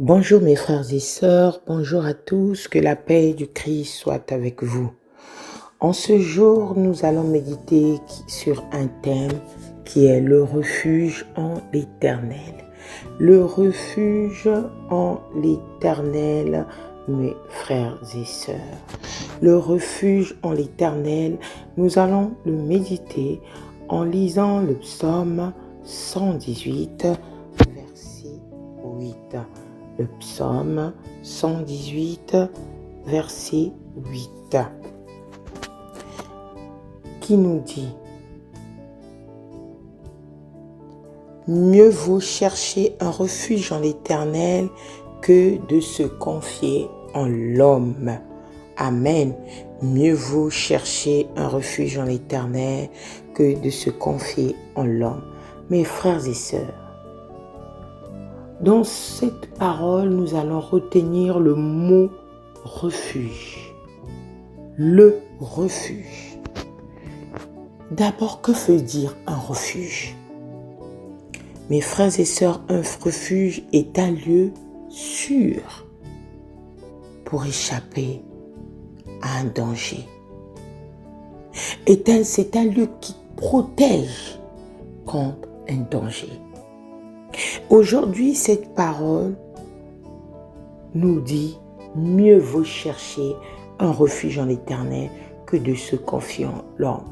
Bonjour mes frères et sœurs, bonjour à tous, que la paix du Christ soit avec vous. En ce jour, nous allons méditer sur un thème qui est le refuge en l'Éternel. Le refuge en l'Éternel, mes frères et sœurs. Le refuge en l'Éternel, nous allons le méditer en lisant le psaume 118, verset 8. Le psaume 118, verset 8, qui nous dit: mieux vaut chercher un refuge en l'Éternel que de se confier en l'homme. Amen. Mieux vaut chercher un refuge en l'Éternel que de se confier en l'homme. Mes frères et sœurs, dans cette parole, nous allons retenir le mot refuge. Le refuge. D'abord, que veut dire un refuge? Mes frères et sœurs, un refuge est un lieu sûr pour échapper à un danger. C'est un lieu qui protège contre un danger. Aujourd'hui, cette parole nous dit: mieux vaut chercher un refuge en l'Éternel que de se confier en l'homme.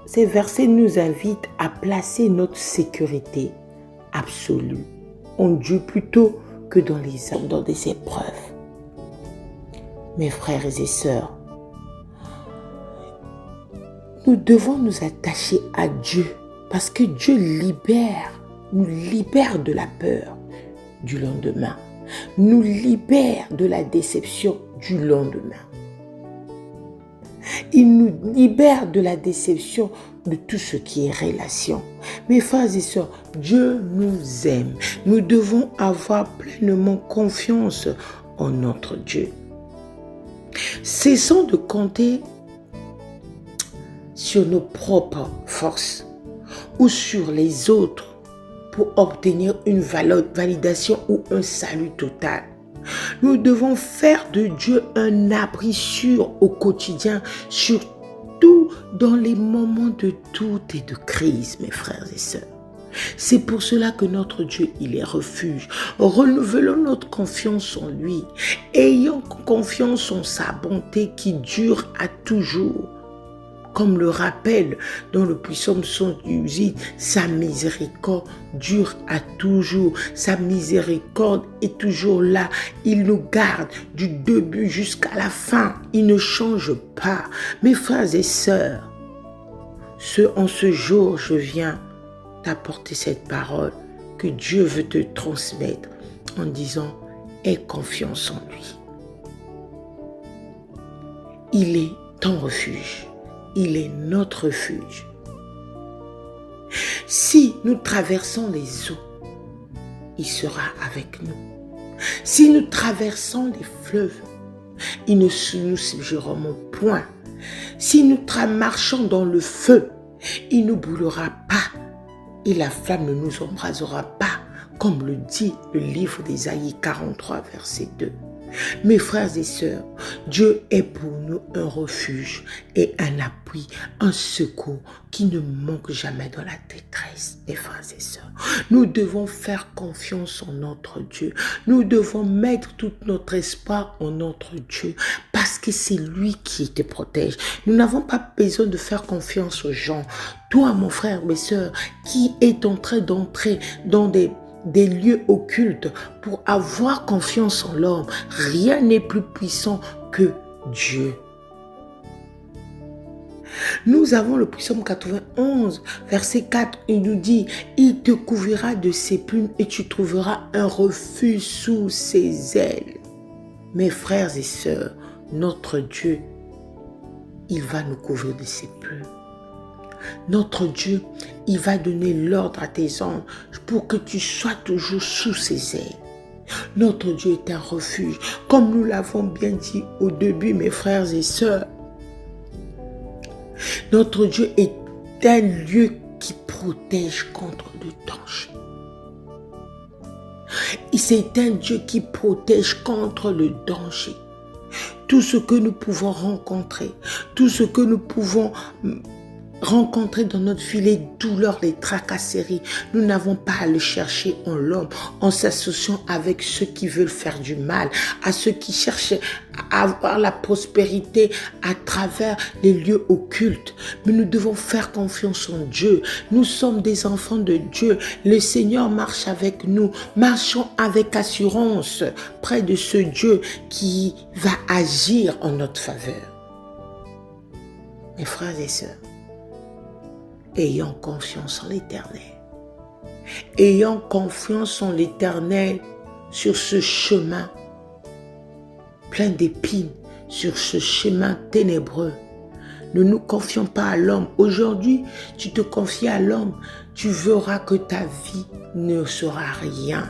Ces versets nous invitent à placer notre sécurité absolue en Dieu plutôt que dans des épreuves. Mes frères et sœurs, nous devons nous attacher à Dieu parce que Dieu nous libère de la peur du lendemain, nous libère de la déception du lendemain. Il nous libère de la déception de tout ce qui est relation. Mes frères et sœurs, Dieu nous aime. Nous devons avoir pleinement confiance en notre Dieu. Cessons de compter sur nos propres forces ou sur les autres pour obtenir une validation ou un salut total. Nous devons faire de Dieu un abri sûr au quotidien, surtout dans les moments de doute et de crise, mes frères et sœurs. C'est pour cela que notre Dieu, il est refuge. Renouvelons notre confiance en lui. Ayons confiance en sa bonté qui dure à toujours. Comme le rappelle dans le psaume 118, sa miséricorde dure à toujours. Sa miséricorde est toujours là. Il nous garde du début jusqu'à la fin. Il ne change pas. Mes frères et sœurs, en ce jour, je viens t'apporter cette parole que Dieu veut te transmettre en disant: aie confiance en lui. Il est ton refuge. Il est notre refuge. Si nous traversons les eaux, il sera avec nous. Si nous traversons les fleuves, il ne nous submergera point. Si nous marchons dans le feu, il ne nous brûlera pas et la flamme ne nous embrasera pas, comme le dit le livre d'Ésaïe 43, verset 2. Mes frères et sœurs, Dieu est pour nous un refuge et un appui, un secours qui ne manque jamais dans la détresse. Mes frères et sœurs, nous devons faire confiance en notre Dieu. Nous devons mettre tout notre espoir en notre Dieu parce que c'est lui qui te protège. Nous n'avons pas besoin de faire confiance aux gens. Toi, mon frère, mes sœurs, qui est en train d'entrer dans des lieux occultes pour avoir confiance en l'homme, rien n'est plus puissant que Dieu. Nous avons le psaume 91, verset 4, il nous dit: il te couvrira de ses plumes et tu trouveras un refuge sous ses ailes. Mes frères et sœurs, notre Dieu, il va nous couvrir de ses plumes. Notre Dieu, il va donner l'ordre à tes anges pour que tu sois toujours sous ses ailes. Notre Dieu est un refuge. Comme nous l'avons bien dit au début, mes frères et sœurs, notre Dieu est un lieu qui protège contre le danger. C'est un Dieu qui protège contre le danger. Tout ce que nous pouvons rencontrer, tout ce que nous pouvons rencontrer dans notre vie, les douleurs, les tracasseries, nous n'avons pas à le chercher en l'homme, en s'associant avec ceux qui veulent faire du mal, à ceux qui cherchent à avoir la prospérité à travers les lieux occultes. Mais nous devons faire confiance en Dieu. Nous sommes des enfants de Dieu. Le Seigneur marche avec nous. Marchons avec assurance près de ce Dieu qui va agir en notre faveur. Mes frères et sœurs, ayons confiance en l'Éternel. Ayons confiance en l'Éternel sur ce chemin plein d'épines, sur ce chemin ténébreux. Ne nous confions pas à l'homme. Aujourd'hui, tu te confies à l'homme, tu verras que ta vie ne sera rien.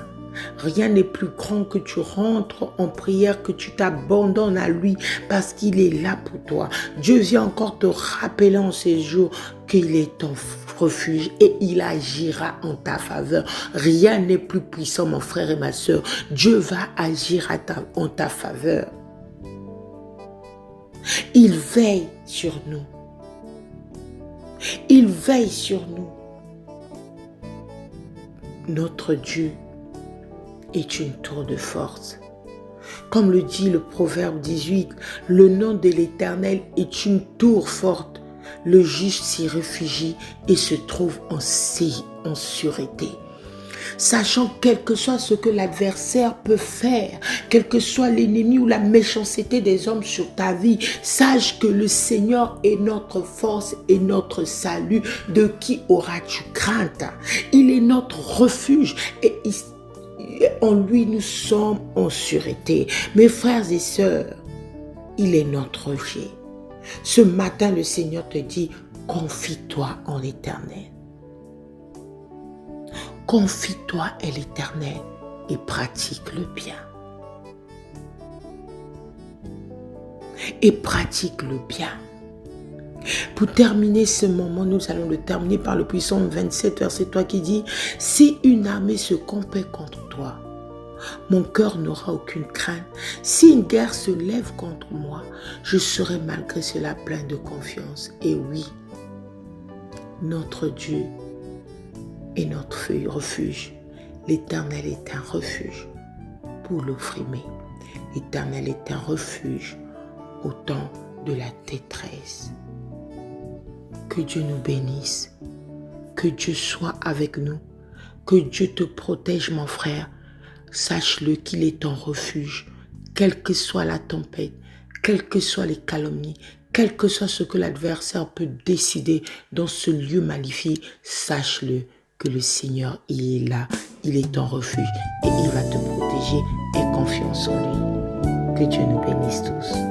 Rien n'est plus grand que tu rentres en prière, que tu t'abandonnes à lui parce qu'il est là pour toi. Dieu vient encore te rappeler en ces jours qu'il est ton refuge et il agira en ta faveur. Rien n'est plus puissant, mon frère et ma soeur. Dieu va agir en ta faveur. Il veille sur nous. Il veille sur nous. Notre Dieu est une tour de force. Comme le dit le Proverbe 18, le nom de l'Éternel est une tour forte. Le juste s'y réfugie et se trouve en sûreté. Sachant quel que soit ce que l'adversaire peut faire, quel que soit l'ennemi ou la méchanceté des hommes sur ta vie, sache que le Seigneur est notre force et notre salut. De qui auras-tu crainte? Il est notre refuge et en lui nous sommes en sûreté. Mes frères et sœurs, il est notre refuge. Ce matin, le Seigneur te dit, confie-toi en l'Éternel. Confie-toi à l'Éternel et pratique le bien. Et pratique le bien. Pour terminer ce moment, nous allons le terminer par le Psaume 27, verset 3 qui dit « Si une armée se compère contre toi, mon cœur n'aura aucune crainte. Si une guerre se lève contre moi, je serai malgré cela plein de confiance. » Et oui, notre Dieu est notre refuge. L'Éternel est un refuge pour l'opprimé. L'Éternel est un refuge au temps de la détresse. Que Dieu nous bénisse. Que Dieu soit avec nous. Que Dieu te protège, mon frère. Sache-le qu'il est ton refuge. Quelle que soit la tempête, quelles que soient les calomnies, quel que soit ce que l'adversaire peut décider dans ce lieu maléfique, sache-le que le Seigneur, il est là, il est ton refuge et il va te protéger. Aie confiance en lui. Que Dieu nous bénisse tous.